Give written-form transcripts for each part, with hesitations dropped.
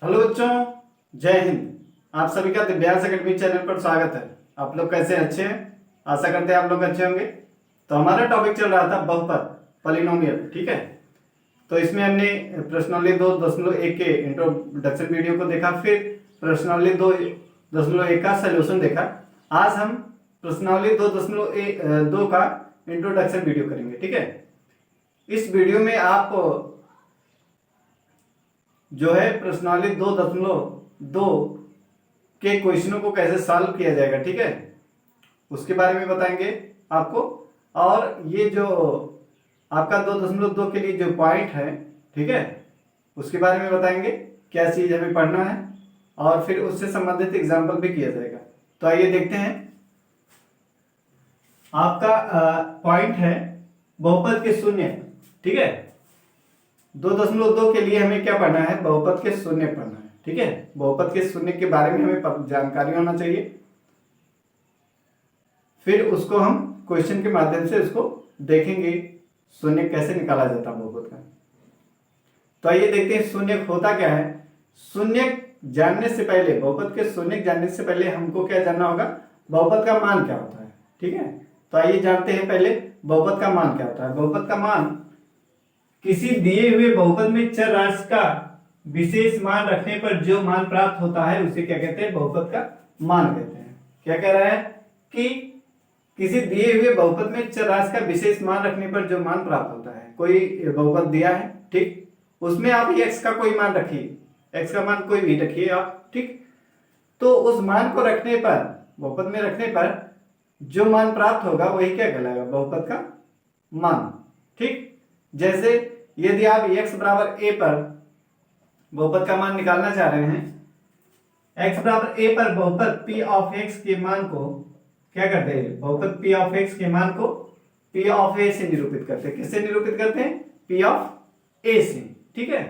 Hello बच्चों, जय हिंद। आप सभी का दिव्यांश अकेडमी चैनल पर स्वागत है। आप लोग कैसे अच्छे हैं? आशा करते हैं आप लोग अच्छे होंगे। तो हमारा टॉपिक चल रहा था बहुपद, पॉलिनोमियल। ठीक है, तो इसमें हमने प्रश्नावली 2.1 के इंट्रोडक्शन वीडियो को देखा, फिर प्रश्नावली 2.1 का सोल्यूशन देखा। आज हम प्रश्नावली 2.2 का इंट्रोडक्शन वीडियो करेंगे। ठीक है, इस वीडियो में आप जो है प्रश्नावली 2.2 के क्वेश्चनों को कैसे सॉल्व किया जाएगा, ठीक है, उसके बारे में बताएंगे आपको। और ये जो आपका 2.2 के लिए जो पॉइंट है, ठीक है, उसके बारे में बताएंगे, क्या चीज हमें पढ़ना है, और फिर उससे संबंधित एग्जाम्पल भी किया जाएगा। तो आइए देखते हैं। आपका पॉइंट है बहुपद के शून्य। ठीक है, 2.2 के लिए हमें क्या पढ़ना है? बहुपद के शून्य पढ़ना है। ठीक है, बहुपद के शून्य के बारे में हमें जानकारी होना चाहिए, फिर उसको हम क्वेश्चन के माध्यम से उसको देखेंगे शून्य कैसे निकाला जाता है बहुपद का। तो आइए देखते हैं शून्य होता क्या है। शून्य जानने से पहले, बहुपद के शून्य जानने से पहले हमको क्या जानना होगा? बहुपद का मान क्या होता है। ठीक है, तो आइए जानते हैं पहले बहुपद का मान क्या होता है। बहुपद का मान किसी दिए हुए बहुपद में चर राशि का विशेष मान रखने पर जो मान प्राप्त होता है उसे क्या कहते हैं? बहुपद का मान कहते हैं। क्या कह रहा है कि किसी दिए हुए बहुपद में चर राशि का विशेष मान रखने पर जो मान प्राप्त होता है। कोई बहुपद दिया है, ठीक, उसमें आप x का कोई मान रखिए, x का मान कोई भी रखिए आप, ठीक। तो उस मान को रखने पर, बहुपद में रखने पर जो मान प्राप्त होगा वही क्या कहलाएगा? बहुपद का मान। ठीक, जैसे यदि आप x बराबर a पर बहुपद का मान निकालना चाह रहे हैं, x बराबर a पर बहुपद p ऑफ x के मान को क्या करते हैं? बहुपद p ऑफ x के मान को p ऑफ a से निरूपित करते हैं। किससे निरूपित करते हैं? p ऑफ a से। ठीक है,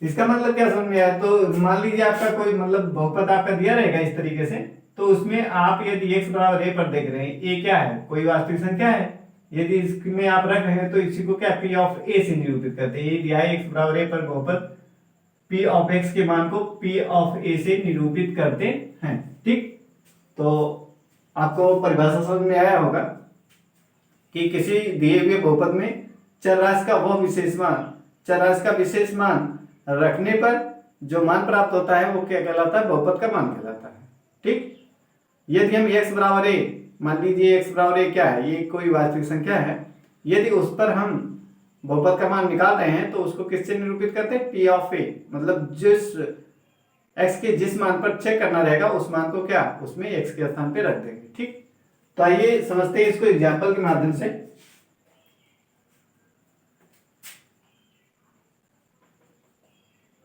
इसका मतलब क्या समझ में आया? तो मान लीजिए आपका कोई मतलब बहुपद आपका दिया रहेगा इस तरीके से, तो उसमें आप यदि x बराबर a पर देख रहे हैं, a क्या है? कोई वास्तविक संख्या है। यदि इसमें आप रख रहे हैं तो इसी को क्या p ऑफ a से निरूपित करते हैं। ये दिया है x बराबर a पर बहुपद p ऑफ x के मान को p ऑफ a से निरूपित करते हैं। ठीक, तो आपको परिभाषा समझ में आया होगा कि किसी दिए हुए बहुपद में चर राशि का वह विशेष मान, चर राशि का विशेष मान रखने पर जो मान प्राप्त होता है वो क्या कहलाता है? बहुपद का मान कहलाता है। ठीक, यदि हम x बराबर a, मान लीजिए x बराबर a क्या है? ये कोई वास्तविक संख्या है। यदि उस पर हम बहुपद का मान निकाल रहे हैं तो उसको किससे निरूपित करते हैं? p ऑफ a, मतलब जिस x के जिस मान पर चेक करना रहेगा उस मान को क्या उसमें x के स्थान पे रख देंगे। ठीक, तो आइए समझते हैं इसको एग्जाम्पल के माध्यम से।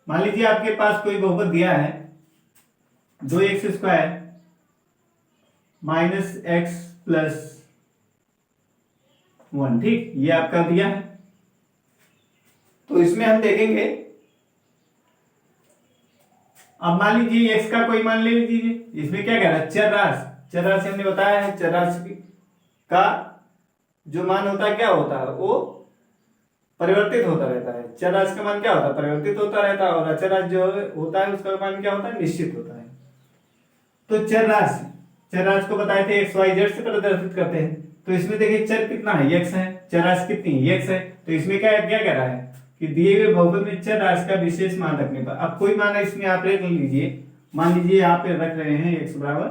मान लीजिए आपके पास कोई बहुपद दिया है 2x² माइनस x प्लस 1। ठीक, ये आपका दिया है। तो इसमें हम देखेंगे, अब मान लीजिए x का कोई मान ले लीजिए। इसमें क्या कह रहा है? चर राशि, चर राशि हमने बताया है, चर राशि का जो मान होता है क्या होता है? वो परिवर्तित होता रहता है। चर राशि का मान क्या होता है? परिवर्तित होता रहता है। और अचर राशि जो होता है उसका मान क्या होता है? निश्चित होता है। तो चर राशि, चर राशि को बताए थे x y z से प्रदर्शित करते हैं। तो इसमें देखिए चर कितना है? x है। चर राशि कितनी? x है। तो इसमें क्या क्या कह रहा है कि दिए हुए बहुपद में चर राशि का विशेष मान रखने पर, अब कोई मान इसमें आप रख लीजिए। मान लीजिए आप रख रहे हैं x बराबर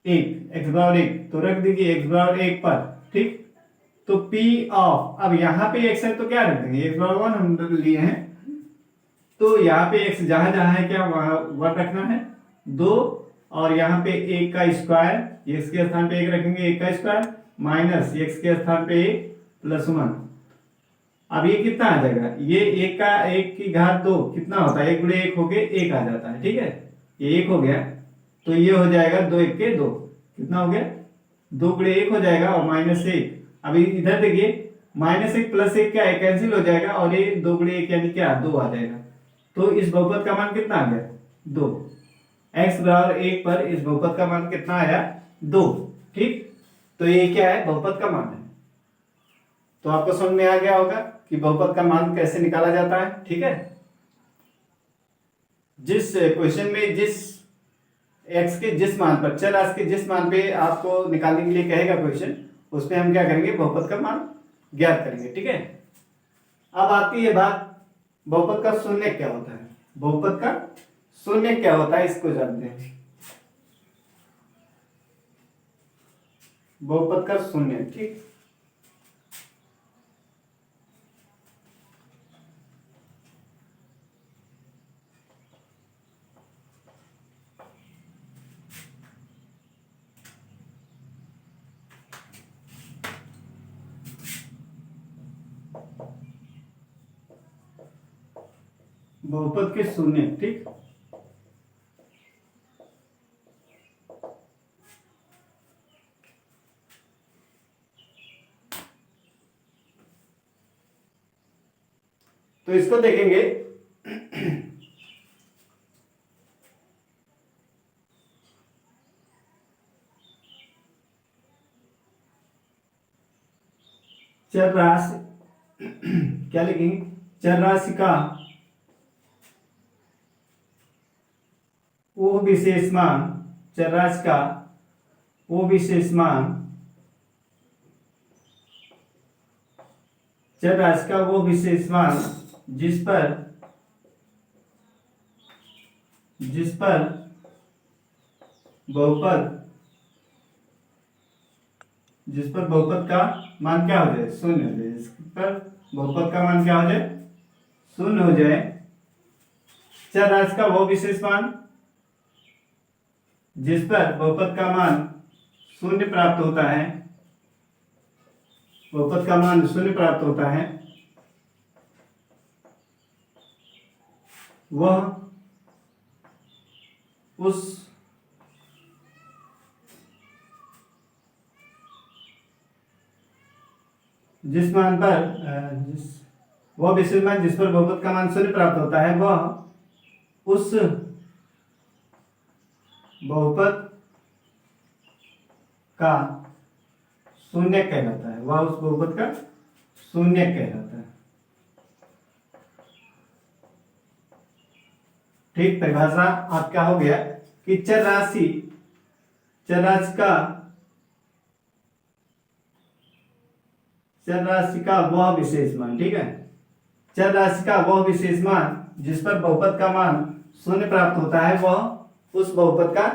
1, तो रख दीजिए x बराबर 1 पर। ठीक, तो p ऑफ, अब यहाँ पे x है तो क्या रख देंगे? x बराबर 1 हम लिए हैं, तो यहाँ पे x जहां जहां है क्या वहां 1 रखना है, 2, और यहाँ पे 1 का स्क्वायर, x के स्थान पे 1 रखेंगे, 1 का स्क्वायर माइनस x के स्थान पे 1 प्लस 1। अब ये कितना आ जाएगा? ये 1 का 1 की घात 2 कितना होता है? 1 गुणे 1 हो गए 1 आ जाता है। ठीक है, ये 1 हो गया, तो ये हो जाएगा 2 1 के 2, कितना हो गया? 2 गुणे 1 हो जाएगा और माइनस 1। अभी इधर देखिए माइनस 1 प्लस 1 क्या है? कैंसिल हो जाएगा और ये 2 गुणे 1 यानी क्या? 2 आ जाएगा। तो इस बहुपद का मान कितना आ गया? 2। x बराबर 1 पर इस बहुपद का मान कितना आया? 2। ठीक, तो ये क्या है? बहुपद का मान है। तो आपको समझ में आ गया होगा कि बहुपद का मान कैसे निकाला जाता है। ठीक है, जिस क्वेश्चन में जिस एक्स के जिस मान पर, चर राशि के जिस मान पे आपको निकालने के लिए कहेगा क्वेश्चन, उसमें हम क्या करेंगे, बहुपद का मान ज्ञात करेंगे। ठीक है, अब आती है बात बहुपद का शून्य क्या होता है। बहुपद का शून्य क्या होता है, इसको जानते हैं। बहुपद का शून्य, ठीक, बहुपद के शून्य, ठीक। तो इसको देखेंगे। चर राशि क्या लिखेंगे, चर राशि का वो विशेष मान, चर राशि का वो विशेष मान, चर राशि का वो विशेष मान जिस पर बहुपद का मान क्या हो जाए, शून्य हो जाए। इस पर बहुपद का मान क्या हो जाए, शून्य हो जाए। चर राशि का वो विशेष मान जिस पर बहुपद का मान शून्य प्राप्त होता है, बहुपद का मान शून्य प्राप्त होता है, वह उस जिस मान पर वह विशेष मान जिस पर बहुपद का मान शून्य प्राप्त होता है, वह उस बहुपद का शून्य कहलाता है, वह उस बहुपद का शून्य कहलाता है। ठीक, परिभाषा आपका हो गया कि चर राशि का वह विशेष मान, ठीक है, चर राशि का वह विशेष मान जिस पर बहुपद का मान शून्य प्राप्त होता है, वह उस बहुपद का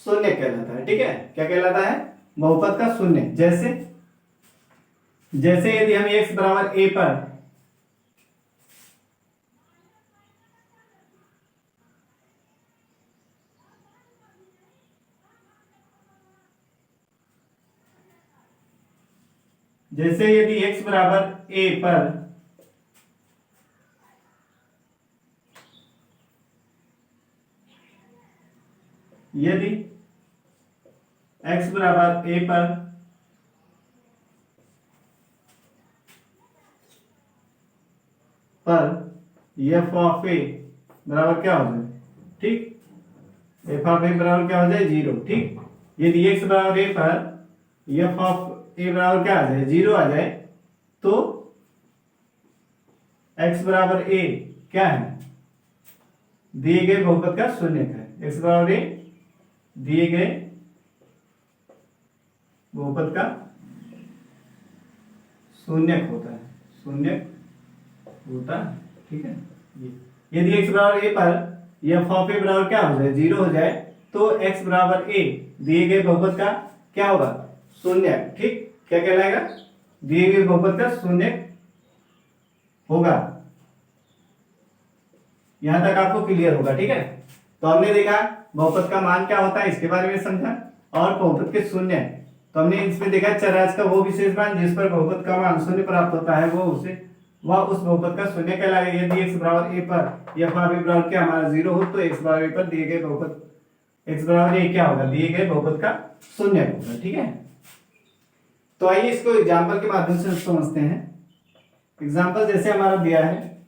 शून्य कहलाता है। ठीक है, क्या कहलाता है, बहुपद का शून्य। जैसे यदि हम x बराबर a पर x बराबर a पर यदि x बराबर a पर f ऑफ a बराबर क्या हो जाए, ठीक, f ऑफ a बराबर क्या हो जाए, 0। ठीक, यदि x बराबर a पर f ऑफ a बराबर क्या आ जाए, 0 आ जाए, तो x बराबर a क्या है, दिए गए बहुपद का शून्य है। x बराबर a दिए गए बहुपद का शून्यक होता है, शून्यक होता है। ठीक है, यदि x बराबर a पर f ऑफ a बराबर क्या हो जाए, 0 हो जाए, तो x बराबर a दिए गए बहुपद का क्या होगा, शून्य। ठीक, क्या कहलाएगा, दिए गए बहुपद का शून्य होगा। यहां तक आपको क्लियर होगा। ठीक है, तो हमने देखा बहुपद का मान क्या होता है, इसके बारे में समझा, और बहुपद के शून्य, तो हमने इसमें देखा चर राशि का वो विशेष मान जिस पर बहुपद का मान शून्य प्राप्त होता है, वह उस बहुपद का शून्य कहलाएगा। यदि x बराबर a पर f ऑफ a बराबर क्या हमारा 0 हो, तो x बराबर a पर दिए गए बहुपद x बराबर a क्या होगा, दिए गए बहुपद का शून्य होगा। ठीक है, तो आइए इसको एग्जाम्पल के माध्यम से समझते हैं। एग्जाम्पल जैसे हमारा दिया है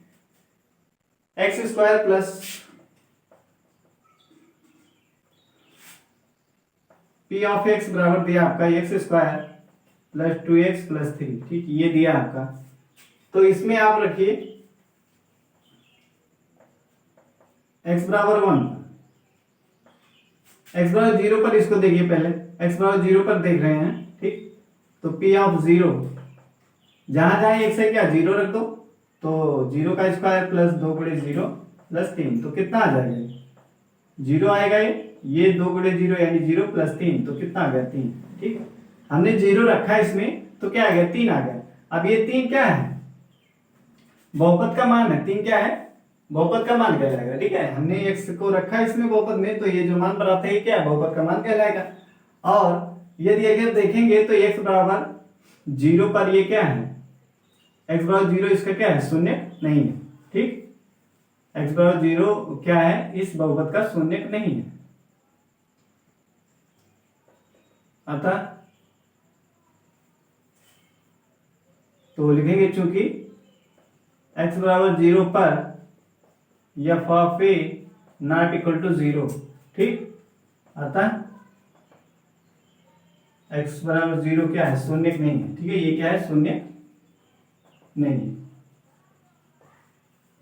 x² plus p of x बराबर दिया आपका x² प्लस 2x प्लस 3। ठीक, ये दिया आपका, तो इसमें आप रखिए x बराबर 1, x बराबर 0 पर इसको देखिए, पहले x बराबर 0 पर देख रहे हैं, ठीक। तो p ऑफ 0, जहां जहां x है क्या 0 रख दो, तो 0 का स्क्वायर प्लस 2 गुणे 0 प्लस 3, तो कितना आ जाएगा, 0 आएगा ये 2 गुणे 0 यानी 0 प्लस 3, तो कितना आ गया 3, ठीक। हमने 0 रखा है इसमें, तो क्या आ गया 3 आ गया। अब ये 3 क्या है, बहुपद का मान है, 3 क्या है, बहुपद का मान कहलाएगा, ठीक है। हमने x को रखा है इसमें बहुपद में, तो ये जो मान बनाते हैं क्या है, बहुपद का मान कहलाएगा। और यदि अगर देखेंगे तो x बराबर 0 पर ये क्या है, x बराबर 0 इसका क्या है, शून्य नहीं है, ठीक। x बराबर 0 क्या है, इस बहुपद का शून्य नहीं है। अतः तो लिखेंगे चूंकि x बराबर 0 पर f of a not equal to 0, ठीक। अतः x बराबर 0 क्या है, शून्य नहीं है, ठीक है। ये क्या है, शून्य नहीं है,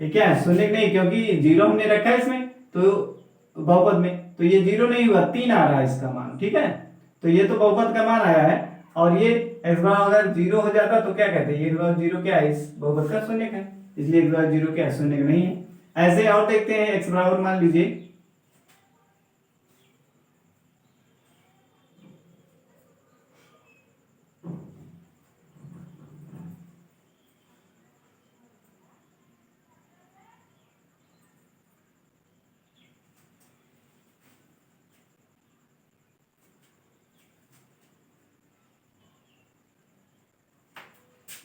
ये क्या है, शून्य नहीं, क्योंकि 0 हमने रखा है इसमें तो बहुपद में, तो ये 0 नहीं हुआ, 3 आ रहा है इसका मान, ठीक है। तो ये तो बहुपद का मान आया है, और ये x बराबर अगर 0 हो जाता तो क्या कहते हैं, ये बराबर 0 क्या है, इस बहुपद का शून्य है, इसलिए x बराबर 0 क्या है, शून्य नहीं है। ऐसे और देखते हैं, x बराबर मान लीजिए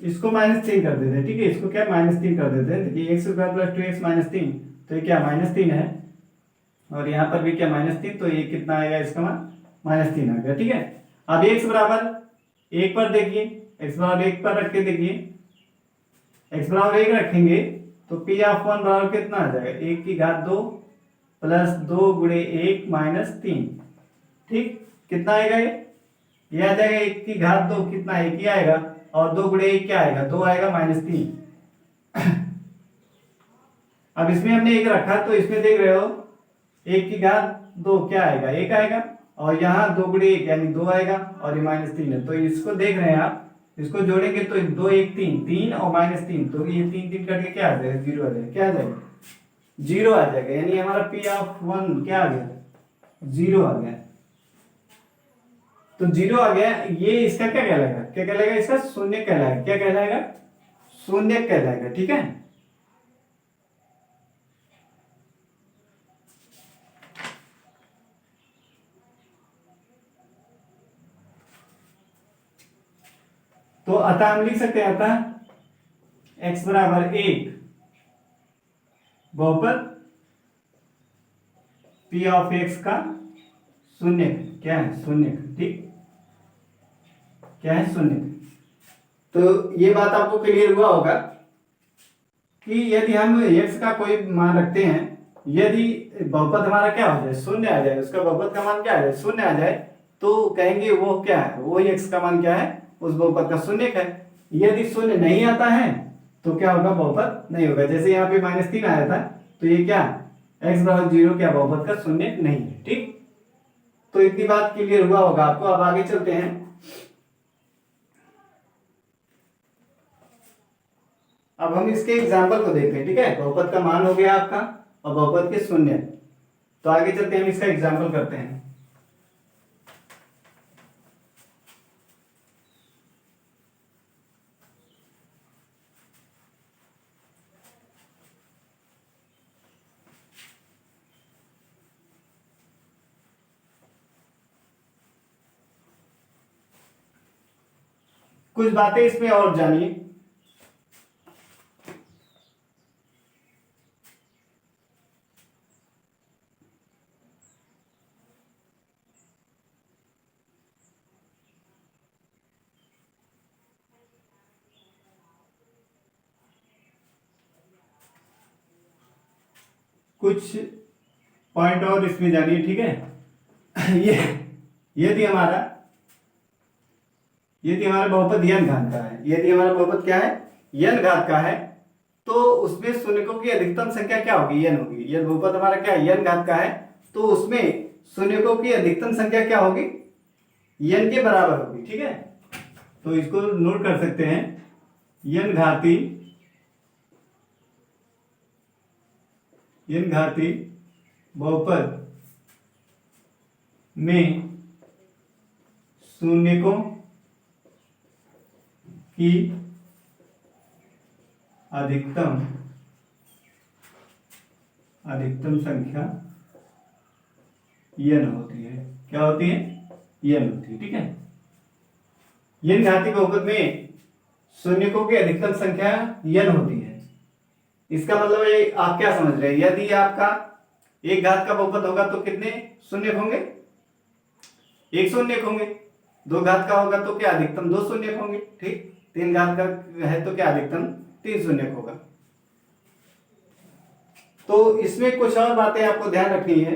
इसको -3 कर देते हैं, ठीक है। इसको क्या -3 कर देते हैं, देखिए x स्क्वायर प्लस 2x -3, तो ये क्या -3 है, और यहाँ पर भी क्या -3, तो ये कितना आएगा, इसका मान -3 आ गया, ठीक है। अब x बराबर 1 पर देखिए, x बराबर 1 पर रख के देखिए, x बराबर 1 रखेंगे तो p ऑफ 1 बराबर कितना आ जाएगा, 1 की घात 2 प्लस 2 गुणे 1 -3, ठीक। कितना आएगा ये आ जाएगा 1 की घात 2, कितना 1 ही आएगा, और 2 गुणे 1 क्या आएगा, 2 आएगा -3। अब इसमें हमने 1 रखा, तो इसमें देख रहे हो 1 की घात 2 क्या आएगा, 1 आएगा, और यहाँ 2 गुणे 1 यानी 2 आएगा, और ये -3 है, तो इसको देख रहे हैं आप, इसको जोड़ेंगे तो 2 1 3 3 और -3, तो ये 3 3 करके क्या आ जाएगा, 0 आ जाएगा, क्या आ जाएगा, 0 आ जाएगा, यानी हमारा p ऑफ 1 क्या आ गया, 0 आ गया। तो 0 आ गया, ये इसका क्या कहलाएगा, क्या कहलाएगा, इसका शून्य कहलाएगा, क्या कहलाएगा, शून्य कहलाएगा, ठीक है। तो अतः हम लिख सकते हैं, अतः x बराबर 1 बहुपद p ऑफ x का शून्य, क्या है, शून्य, ठीक, क्या है, शून्य। तो ये बात आपको क्लियर हुआ होगा कि यदि हम x का कोई मान रखते हैं, यदि बहुपद हमारा क्या हो जाए, शून्य आ जाए, उसका बहुपद का मान क्या आ जाए, शून्य आ जाए, तो कहेंगे वो क्या है, वो x का मान क्या है, उस बहुपद का शून्य है। यदि शून्य नहीं आता है तो क्या होगा, बहुपद नहीं होगा। जैसे यहाँ पे -3 आया था, तो ये क्या, x बराबर 0 क्या बहुपद का शून्य नहीं है, ठीक। तो इतनी बात क्लियर हुआ होगा आपको। अब आगे चलते हैं, अब हम इसके एग्जाम्पल को देखते हैं, ठीक है। बहुपद का मान हो गया आपका, और बहुपद के शून्य, तो आगे चलते हैं, हम इसका एग्जाम्पल करते हैं। कुछ बातें इसमें और जानिए। कुछ पॉइंट और इसमें जानिए, ठीक है। ये यदि हमारा बहुपद n घात का है, यदि हमारा बहुपद क्या है, n घात का है, तो उसमें शून्यकों की अधिकतम संख्या क्या होगी, n होगी। यह बहुपद हमारा क्या है, n घात का है, तो उसमें शून्यकों की अधिकतम संख्या क्या होगी, n के बराबर होगी। ठीक है, तो इसको नोट कर सकते हैं, n घाती बहुपद में शून्यकों की अधिकतम संख्या n होती है। क्या होती है, n होती है। ठीक है, n घाती बहुपद में शून्यकों की अधिकतम संख्या n होती है। इसका मतलब ये आप क्या समझ रहे हैं, यदि आपका एक घात का बहुपद होगा तो कितने शून्य होंगे, एक शून्य होंगे। दो घात का होगा तो क्या अधिकतम दो शून्य होंगे। ठीक, तीन घात का है तो क्या अधिकतम तीन शून्य होगा। तो इसमें कुछ और बातें आपको ध्यान रखनी है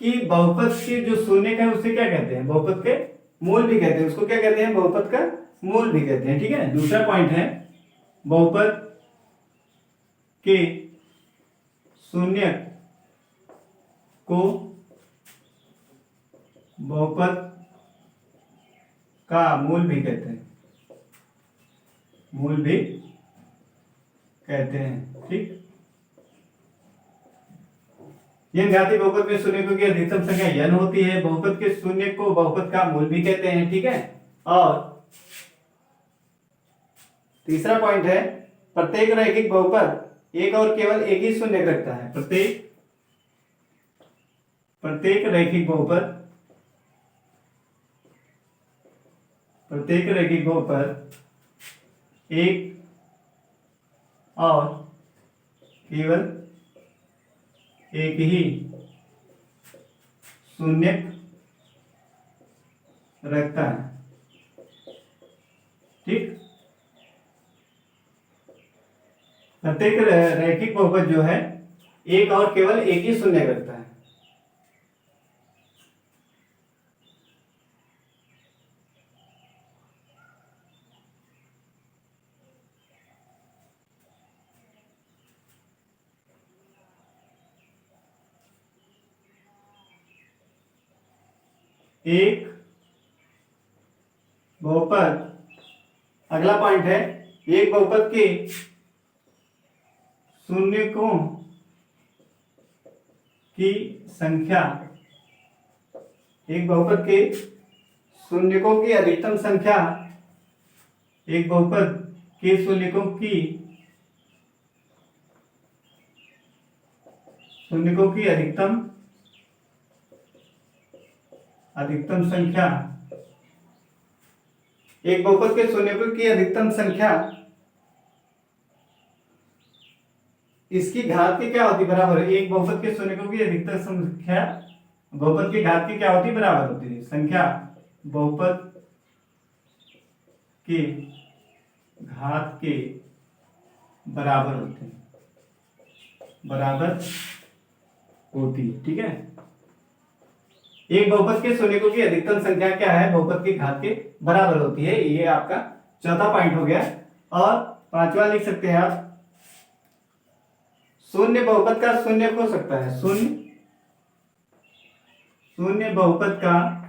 कि बहुपद के जो शून्य है उसे क्या कहते हैं, बहुपद के मूल भी कहते हैं। उसको क्या कहते हैं, बहुपद का मूल भी कहते हैं। ठीक है, दूसरा पॉइंट है बहुपद के शून्य को बहुपद का मूल भी कहते हैं, मूल भी कहते हैं। ठीक, n घाती बहुपद में शून्यकों की अधिकतम संख्या n होती है। बहुपद के शून्य को बहुपद का मूल भी कहते हैं। ठीक है, और तीसरा पॉइंट है प्रत्येक रैखिक बहुपद एक और केवल एक ही शून्य रखता है। प्रत्येक रैखिक बहुपद एक और केवल एक ही शून्य रखता है। ठीक, प्रत्येक रैखिक बहुपद जो है एक और केवल एक ही शून्य रखता है। एक बहुपद, अगला पॉइंट है एक बहुपद के शून्यकों की संख्या, एक बहुपद के शून्यकों की अधिकतम संख्या, एक बहुपद के शून्यकों की अधिकतम संख्या, एक बहुपद के शून्यकों की अधिकतम संख्या इसकी घात की क्या होती, बराबर है एक बहुपद के शून्यकों की अधिकतम संख्या बहुपद की घात की क्या होती, बराबर होती है संख्या बहुपद के घात के बराबर होती है। ठीक है, एक बहुपद के शून्यकों की अधिकतम संख्या क्या है, बहुपद की घात के बराबर होती है। ये आपका चौथा पॉइंट हो गया। और पांचवा लिख सकते हैं आप, शून्य बहुपद का शून्य हो सकता है, शून्य बहुपद का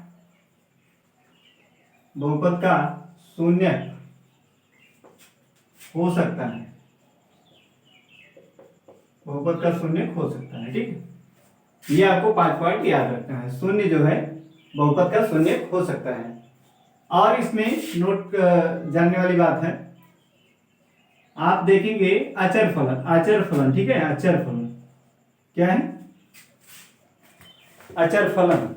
शून्य हो सकता है, बहुपद का शून्य हो सकता है। ठीक है, ये आपको 5 पॉइंट याद रखना है। शून्य जो है बहुपद का शून्य हो सकता है। और इसमें नोट जानने वाली बात है, आप देखेंगे अचर फलन। ठीक है, अचर फलन क्या है, अचर फलन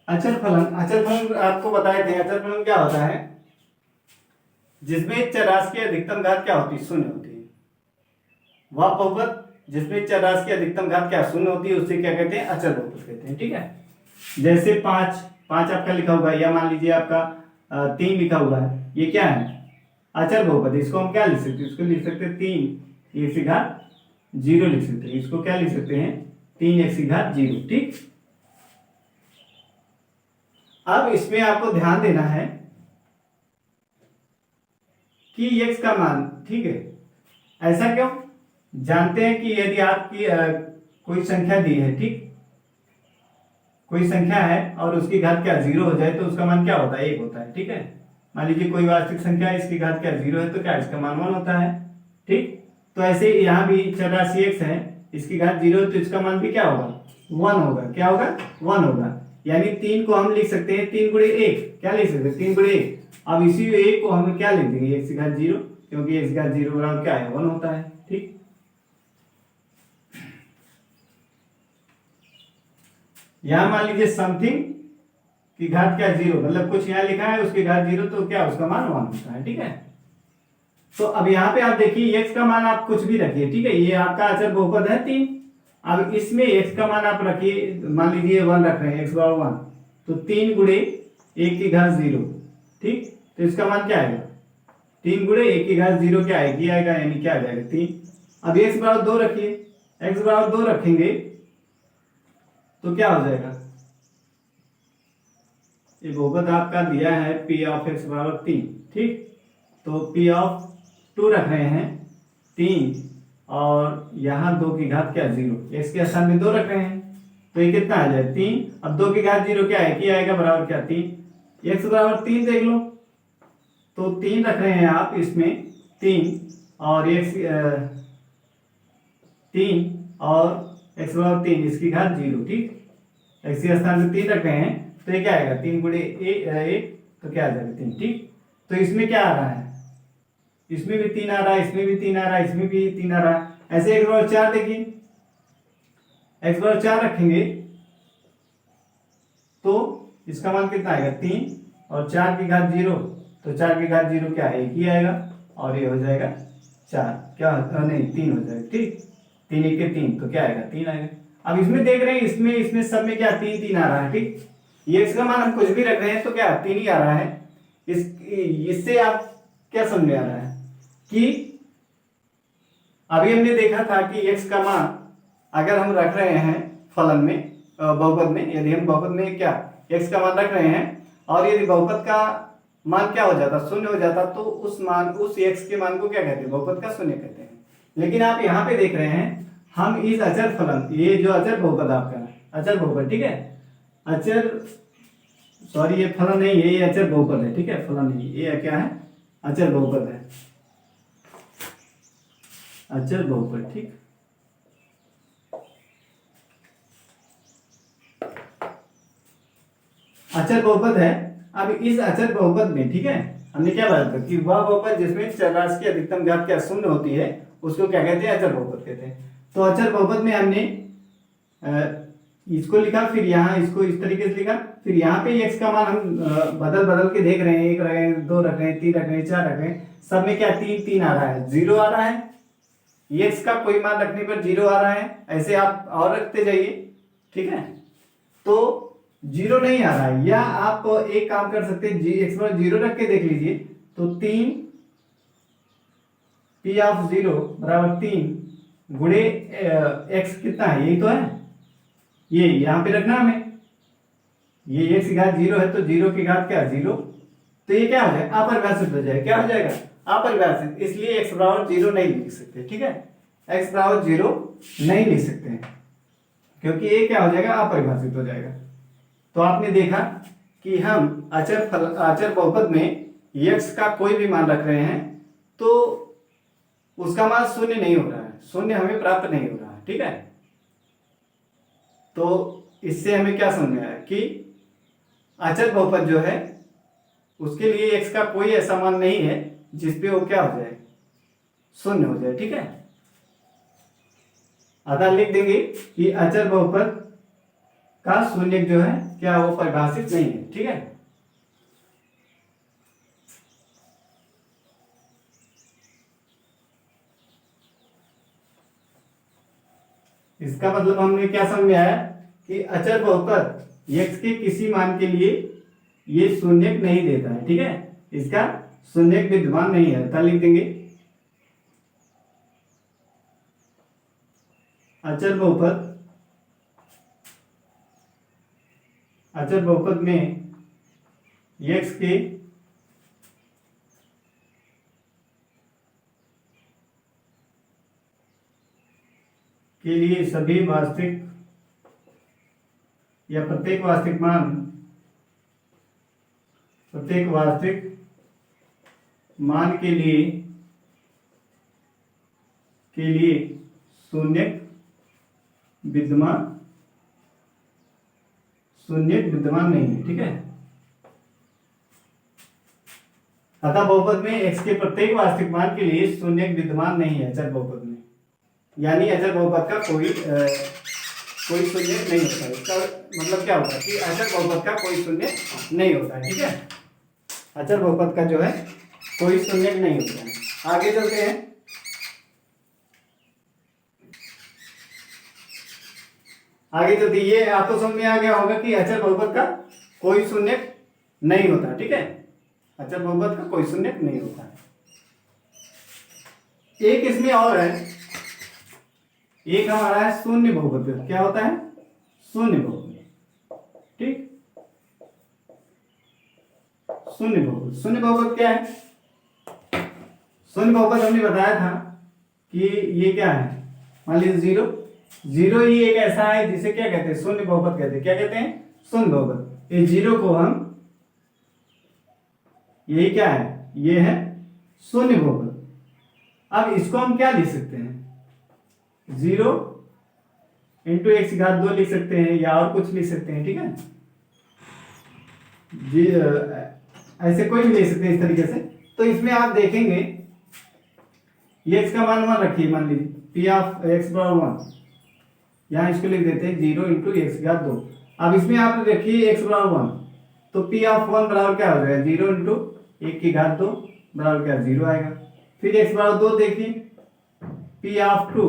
अचर फलन आपको बताए थे। अचर फलन क्या होता है, जिसमें चरराशि की अधिकतम घात क्या होती है, शून्य होती है। वह बहुपद जिसमें चरराशि की अधिकतम घात क्या शून्य होती है उसे क्या कहते हैं, अचर बहुपद कहते हैं। ठीक है, जैसे 5 आपका लिखा होगा, या मान लीजिए आपका 3 लिखा हुआ है, ये क्या है? अचर बहुपद। इसको हम क्या लिख सकते हैं? इसको लिख सकते हैं 3 x की घात 0 लिख सकते हैं। इसको क्या लिख सकते हैं? 3 x की घात 0। ठीक, अब इसमें आपको ध्यान देना है कि x का मान, ठीक है, ऐसा क्यों? जानते हैं कि यदि आपकी कोई संख्या दी है, ठीक, कोई संख्या है और उसकी घात क्या 0 हो जाए तो उसका मान क्या होता है? 1 होता है। ठीक है, मान लीजिए कोई वास्तविक संख्या है, इसकी घात क्या 0 है तो क्या इसका मान 1 होता है। ठीक, तो ऐसे यहाँ भी चरराशि x है, इसकी घात 0 है तो इसका मान भी क्या होगा? 1 होगा। क्या होगा? 1 होगा। यानी 3 को हम लिख सकते हैं 3 गुणे 1, क्या लिख सकते हैं? 3 गुणे 1। अब इसी 1 को हम क्या लिख देंगे? x की घात 0, क्योंकि x की घात 0 बराबर क्या है? 1 होता है। ठीक, यहां मान लीजिए समथिंग की घात क्या 0, मतलब कुछ यहाँ लिखा है उसकी घात 0 तो क्या उसका मान 1 होता है। ठीक है, तो अब यहाँ पे आप देखिए x का मान आप कुछ भी रखिए, ठीक है, ये आपका अचर बहुपद है 3। अब इसमें x का मान आप रखिए, मान लीजिए 1 रख रहे हैं, x बराबर 1, तो 3 गुणे 1 की घात 0। ठीक, तो इसका मान क्या आएगा? 3 गुणे 1 की घात 0 क्या आएगी? आएगा, यानी क्या आ जाएगा? 3। अब x बराबर 2 रखिए, x बराबर 2 रखेंगे तो क्या हो जाएगा? ये बहुपद आपका दिया है p ऑफ x बराबर 3। ठीक, तो p ऑफ 2 रख रहे हैं 3 और यहाँ 2 की घात क्या 0, x के स्थान में 2 रख रहे हैं तो ये कितना आ जाए? 3। अब 2 की घात 0 क्या है? कि आएगा बराबर क्या? 3। x बराबर 3 देख लो, तो 3 रख रहे हैं आप इसमें 3 और x 3 और x बराबर 3, इसकी घात 0। ठीक, x के स्थान में 3 रख रहे हैं तो ये क्या आएगा? 3 गुणे 1 तो क्या आ जाएगा? 3। ठीक, तो इसमें क्या आ रहा है? इसमें भी 3 आ रहा है, इसमें भी 3 आ रहा है, इसमें भी 3 आ रहा है। ऐसे x बराबर 4 देखिए, x बराबर 4 रखेंगे तो इसका मान कितना आएगा? 3 और 4 की घात 0, तो 4 की घात 0 क्या है? 1 ही आएगा और ये हो जाएगा 4, क्या नहीं 3 हो जाएगा। ठीक, 3 1 के 3 तो क्या आएगा? 3 आएगा। अब इसमें देख रहे हैं, इसमें सब में क्या 3 3 आ रहा है। ठीक, ये x का मान हम कुछ भी रख रहे हैं तो क्या 3 ही आ रहा है। इससे आप क्या समझ में आ रहा है कि अभी हमने देखा था कि x का मान अगर हम रख रहे हैं फलन में, बहुपद में, यदि हम बहुपद में क्या x का मान रख रहे हैं और यदि बहुपद का मान क्या हो जाता? 0 हो जाता, तो उस x के मान को क्या कहते हैं? बहुपद का 0 कहते हैं। लेकिन आप यहाँ पे देख रहे हैं हम इस अचर फलन, ये जो अचर बहुपद आपका अचर बहुपद, ठीक है, अचर सॉरी ये फलन नहीं है, ये अचर बहुपद है। ठीक है, फलन नहीं, ये क्या है? अचर बहुपद है, अचर बहुपद। ठीक, अचर बहुपद है। अब इस अचर बहुपद में, ठीक है, हमने क्या बताया कि वह बहुपद जिसमें चरराशि की अधिकतम घात क्या 0 होती है उसको क्या कहते हैं? अचर बहुपद कहते हैं। तो अचर बहुपद में हमने इसको लिखा, फिर यहाँ इसको इस तरीके से लिखा, फिर यहाँ पे x का मान हम बदल बदल के देख रहे हैं, 1 रख रहे हैं, 2 रख रहे हैं, 3 रख रहे हैं, 4 रख रहे हैं, सब में क्या 3 3 आ रहा है, 0 आ रहा है। x का कोई मान रखने पर 0 आ रहा है, ऐसे आप और रखते जाइए। ठीक है, तो 0 नहीं आ रहा है, या आप एक काम कर सकते हैं, x पर 0 रख के देख लीजिए, तो 3 p ऑफ 0 बराबर 3 गुणे x कितना है? यही तो है, ये यहाँ पे रखना हमें, ये x की घात 0 है तो 0 की घात क्या 0, तो ये क्या हो जाएगा? अपरिभाषित हो जाएगा। क्या हो जाएगा? अपरिभाषित, इसलिए x बराबर 0 नहीं लिख सकते। ठीक है, x बराबर 0 नहीं लिख सकते हैं क्योंकि ये क्या हो जाएगा? अपरिभाषित हो जाएगा। तो आपने देखा कि हम अचर बहुपद में x का कोई भी मान रख रहे हैं तो उसका मान 0 नहीं हो रहा है, 0 हमें प्राप्त नहीं हो रहा है। ठीक है, तो इससे हमें क्या समझ में आया कि अचर बहुपद जो है उसके लिए x का कोई ऐसा मान नहीं है जिसपे वो क्या हो जाए? 0 हो जाए। ठीक है, अतः लिख देंगे कि अचर बहुपद का शून्य जो है क्या वो परिभाषित नहीं है। ठीक है, इसका मतलब हमने क्या समझ में आया कि अचर बहुपद x के किसी मान के लिए ये शून्यक नहीं देता है, ठीक है, इसका शून्यक विद्यमान नहीं है, तो लिख देंगे अचर बहुपद में x के लिए सभी वास्तविक या प्रत्येक वास्तविक मान के लिए शून्यक विद्यमान नहीं है, ठीक है। अतः बहुपद में x के प्रत्येक वास्तविक मान के लिए शून्यक विद्यमान नहीं है अचर बहुपद में, यानी अचर बहुपद का कोई शून्यक नहीं होता है। इसका मतलब क्या होगा कि अचर बहुपद का कोई शून्यक नहीं होता है, ठीक है। अचर बहुपद का जो है कोई शून्यक नहीं होता है। आगे चलते हैं। ये आपको समझ में आ गया होगा कि अचर बहुपद का कोई शून्यक नहीं होता, ठीक है। अचर बहुपद का कोई शून्यक नहीं होता है। एक इसमें और है, एक हमारा है शून्य बहुपद। क्या होता है? शून्य बहुपद, ठीक। शून्य बहुपद क्या है? शून्य बहुपद हमने बताया था कि ये क्या है, मान लीजिए जीरो ही एक ऐसा है जिसे क्या कहते हैं, शून्य बहुपद कहते हैं। क्या कहते हैं? शून्य बहुपद। इस जीरो को हम, यही क्या है, ये है शून्य बहुपद। अब इसको हम क्या लिख सकते हैं, 0 इंटू एक्स की घात 2 लिख सकते हैं, या और कुछ लिख सकते हैं, ठीक है जी। ऐसे कोई भी ले सकते हैं इस तरीके से। तो इसमें आप देखेंगे ये एक्स का मान रखिए, मान लीजिए पी ऑफ एक्स बराबर 1, यहाँ इसको लिख देते हैं 0 इंटू एक्स की घात 2। अब इसमें आप देखिए एक्स बराबर 1, तो पी ऑफ 1 बराबर क्या हो जाएगा, 0 इंटू 1 की घात 2 बराबर क्या, 0 आएगा। फिर एक्स बराबर 2 देखिए, पी ऑफ 2,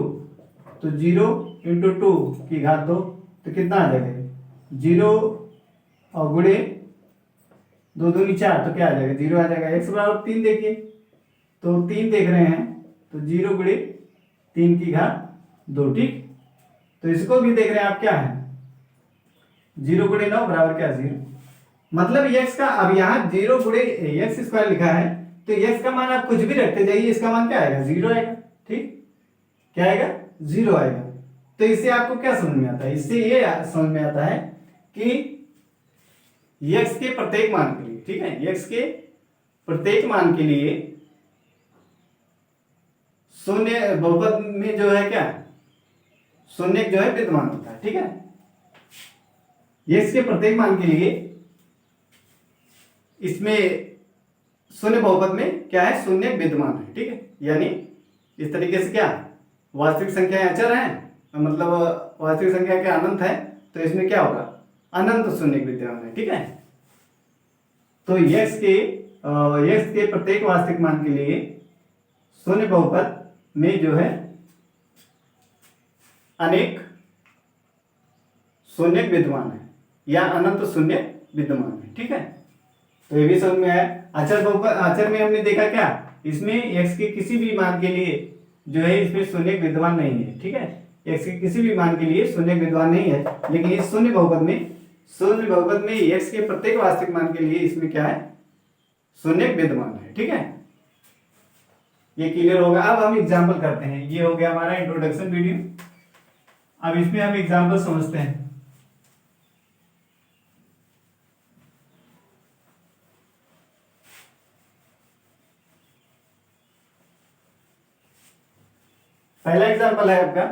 तो 0 इंटू 2 की घात 2, तो कितना आ जाएगा, 0 और गुणे 2 दूनी 4, तो क्या आ जाएगा, 0 आ जाएगा। एक्स बराबर 3 देखिए, तो 3 देख रहे हैं, तो 0 गुणे 3 की घात 2, ठीक। तो इसको भी देख रहे हैं आप, क्या है, 0 गुणे 9 बराबर क्या, 0। मतलब x का, अब यहाँ 0 गुणे एक्स स्क्वायर लिखा है, तो x का मान आप कुछ भी रखते जाइए, इसका मान क्या आएगा, 0 आएगा, ठीक। क्या आएगा, 0 आएगा। तो इससे आपको क्या समझ में आता है, इससे ये समझ में आता है कि x के प्रत्येक मान के लिए, ठीक है, x के प्रत्येक मान के लिए शून्य बहुपद में जो है क्या, शून्य जो है विद्यमान होता है, ठीक है। x के प्रत्येक मान के लिए इसमें शून्य बहुपद में क्या है, शून्य विद्यमान है, ठीक है। यानी इस तरीके से क्या, वास्तविक संख्या अचर है, मतलब वास्तविक संख्या के अनंत है, तो इसमें क्या होगा, अनंत शून्य विद्यमान है, ठीक है। तो x के प्रत्येक वास्तविक मान के लिए शून्य बहुपद में जो है अनेक शून्य विद्यमान है, या अनंत शून्य विद्यमान है, ठीक है। तो ये भी समझ में आया। अचर में हमने देखा क्या, इसमें x के किसी भी मान के लिए जो है इसमें शून्य विद्यमान नहीं है, ठीक है। x के किसी भी मान के लिए शून्य विद्यमान नहीं है, लेकिन इस शून्य बहुपद में x के प्रत्येक वास्तविक मान के लिए इसमें क्या है, शून्य विद्यमान है, ठीक है। ये क्लियर होगा। अब हम एग्जाम्पल करते हैं। ये हो गया हमारा इंट्रोडक्शन वीडियो। अब इसमें हम एग्जाम्पल समझते हैं। पहला एग्जाम्पल है आपका